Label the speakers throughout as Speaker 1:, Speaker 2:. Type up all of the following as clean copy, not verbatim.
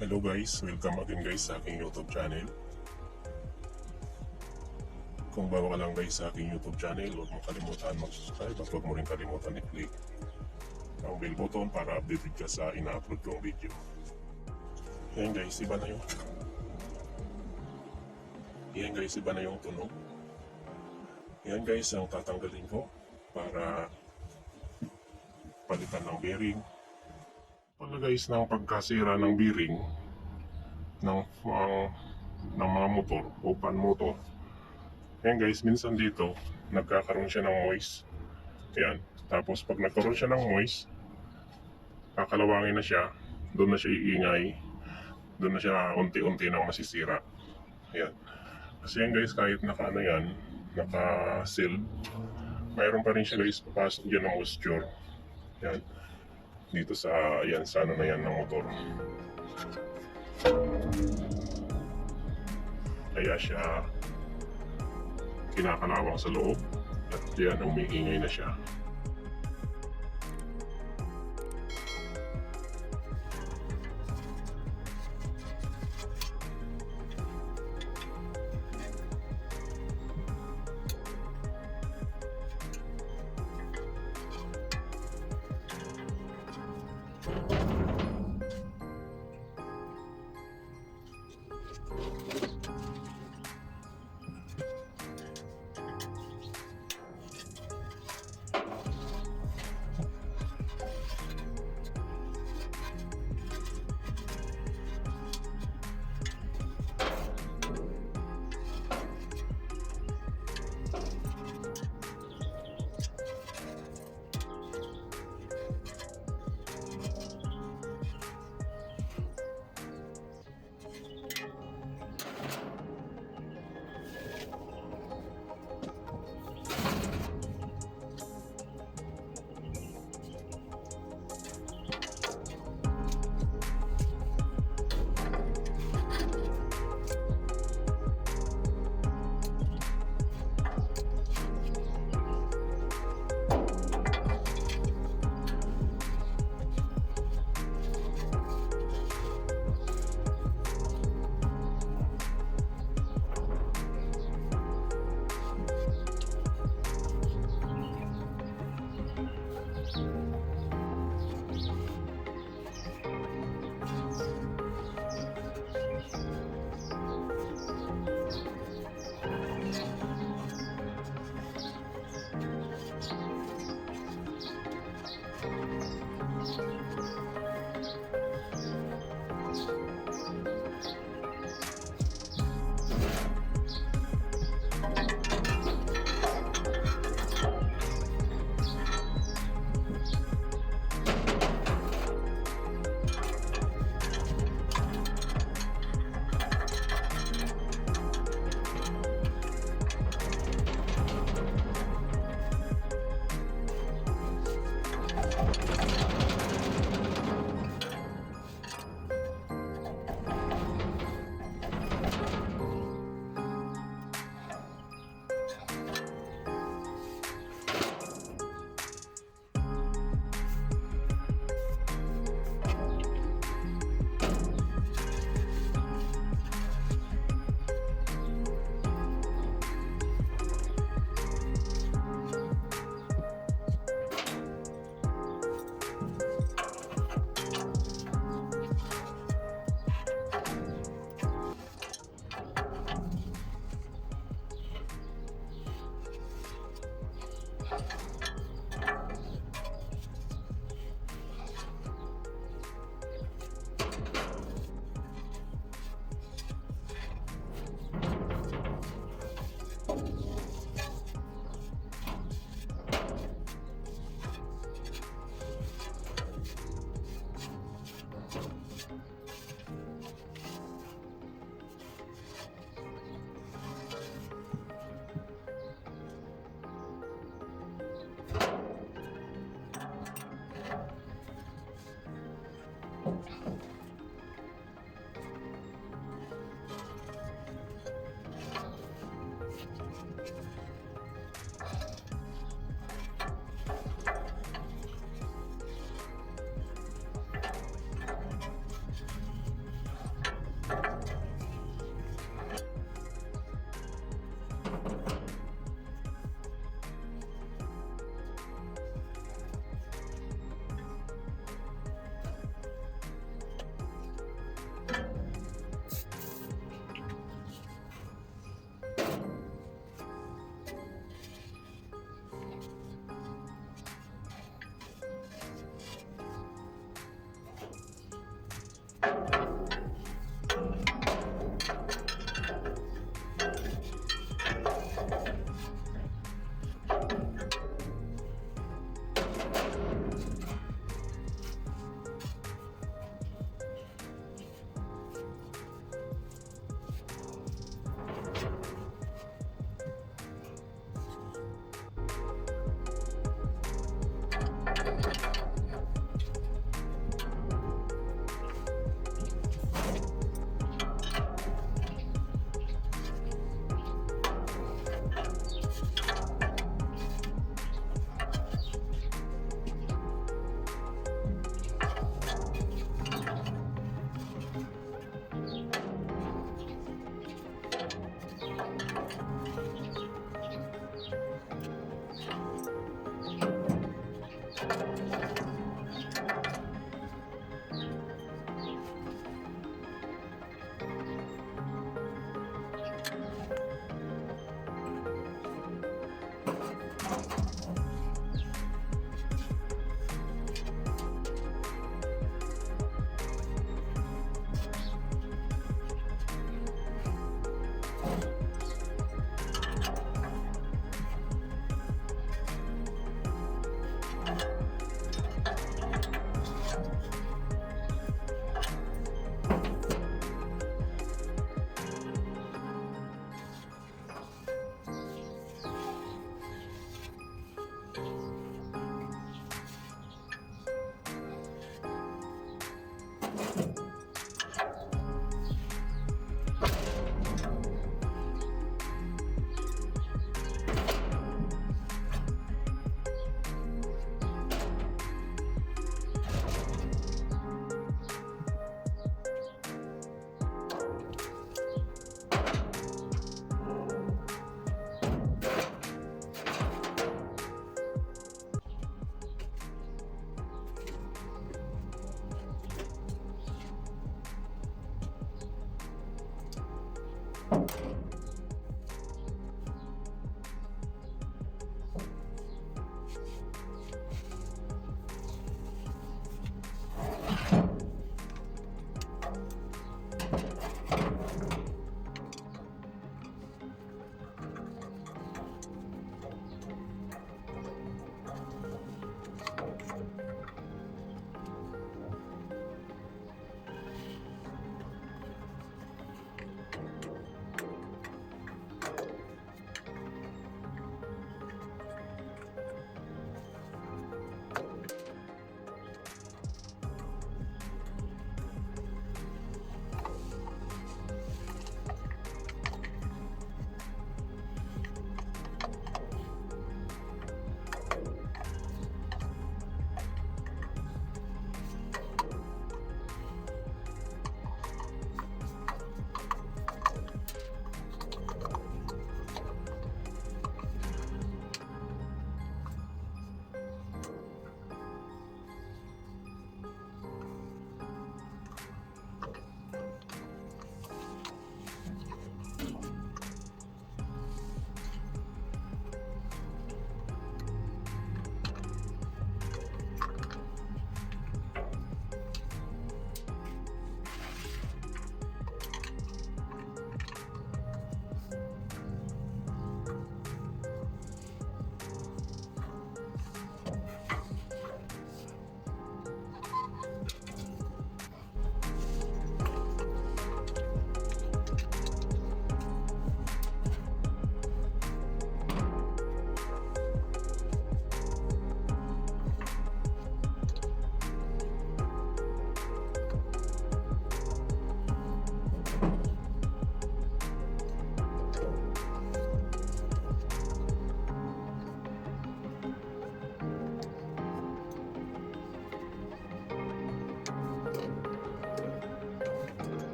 Speaker 1: Hello guys, welcome again guys sa aking YouTube channel. Kung bago ka lang guys sa aking YouTube channel, huwag mo kalimutan mag-subscribe at huwag mo rin kalimutan i-click ang bell button para updated ka sa ina-upload kong video. Yan guys, iba na yung tunog. Yan guys ang tatanggalin ko para palitan ng bearing. Pala guys, ng pagkasira ng bearing ng mga motor o pan motor. Yan guys, minsan dito nagkakaroon siya ng moist. Yan. Tapos pag nagkaroon siya ng moist, kakalawangin na siya, doon na siya iingay, doon na siya unti-unti nang masisira. Yan. Kasi yan guys, kahit naka-ano yan, naka-sealed, mayroon pa rin siya guys papasok dyan ng moisture. Yan. Dito sa ano na yan ng motor. Kaya siya kinakalawang sa loob at yan umiingay na siya.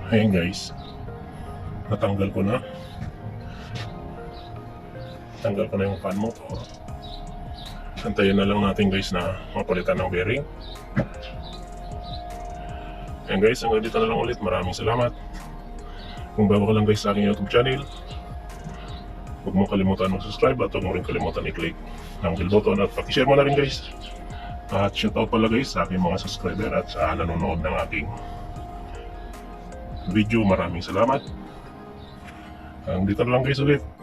Speaker 1: Ayan guys, natanggal ko na. Tanggal ko na yung fan motor. Antayin na lang natin guys na mapalitan ng bearing. Ayan guys, hanggang dito na lang ulit. Maraming salamat. Kung bago ka lang guys sa aking YouTube channel, huwag mo kalimutan mag-subscribe at huwag mo rin kalimutan i-click ang bell button at pakishare mo na rin guys. At shoutout pala guys sa aking mga subscriber at sa nanonood ng aking video. Maraming salamat. Hanggang dito na lang guys ulit.